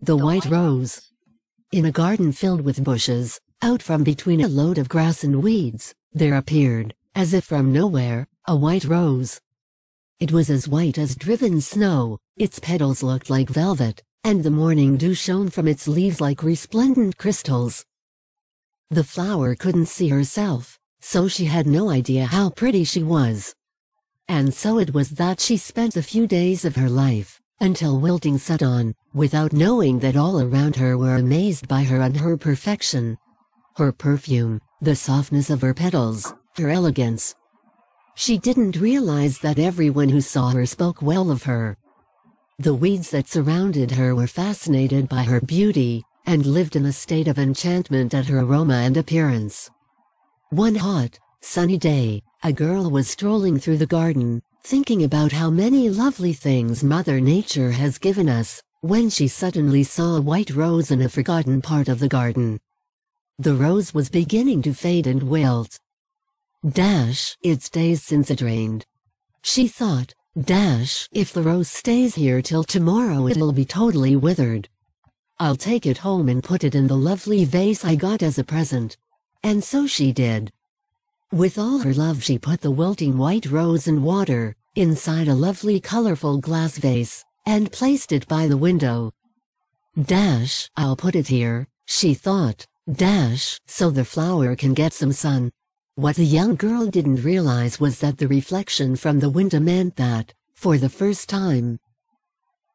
The white rose. In a garden filled with bushes, out from between a load of grass and weeds, there appeared, as if from nowhere, a white rose. It was as white as driven snow, its petals looked like velvet, and the morning dew shone from its leaves like resplendent crystals. The flower couldn't see herself, so she had no idea how pretty she was. And so it was that she spent the few days of her life, until wilting set on, without knowing that all around her were amazed by her and her perfection. Her perfume, the softness of her petals, her elegance. She didn't realize that everyone who saw her spoke well of her. The weeds that surrounded her were fascinated by her beauty, and lived in a state of enchantment at her aroma and appearance. One hot, sunny day, a girl was strolling through the garden, thinking about how many lovely things Mother Nature has given us, when she suddenly saw a white rose in a forgotten part of the garden. The rose was beginning to fade and wilt. It's days since it rained. She thought, if the rose stays here till tomorrow it'll be totally withered. I'll take it home and put it in the lovely vase I got as a present. And so she did. With all her love she put the wilting white rose and water inside a lovely colorful glass vase, and placed it by the window. I'll put it here, she thought, so the flower can get some sun. What the young girl didn't realize was that the reflection from the window meant that, for the first time,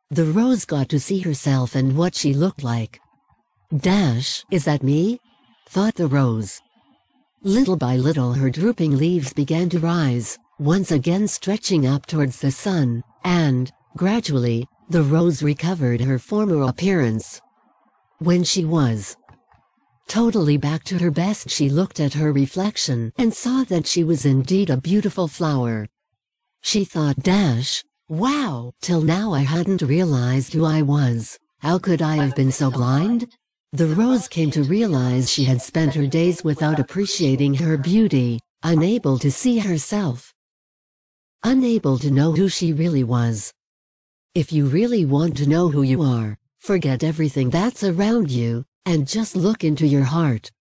the rose got to see herself and what she looked like. Is that me? Thought the rose. Little by little her drooping leaves began to rise, once again stretching up towards the sun, and, gradually, the rose recovered her former appearance. When she was totally back to her best, she looked at her reflection and saw that she was indeed a beautiful flower. She thought, wow, till now I hadn't realized who I was. How could I have been so blind? The rose came to realize she had spent her days without appreciating her beauty, unable to see herself, unable to know who she really was. If you really want to know who you are, forget everything that's around you, and just look into your heart.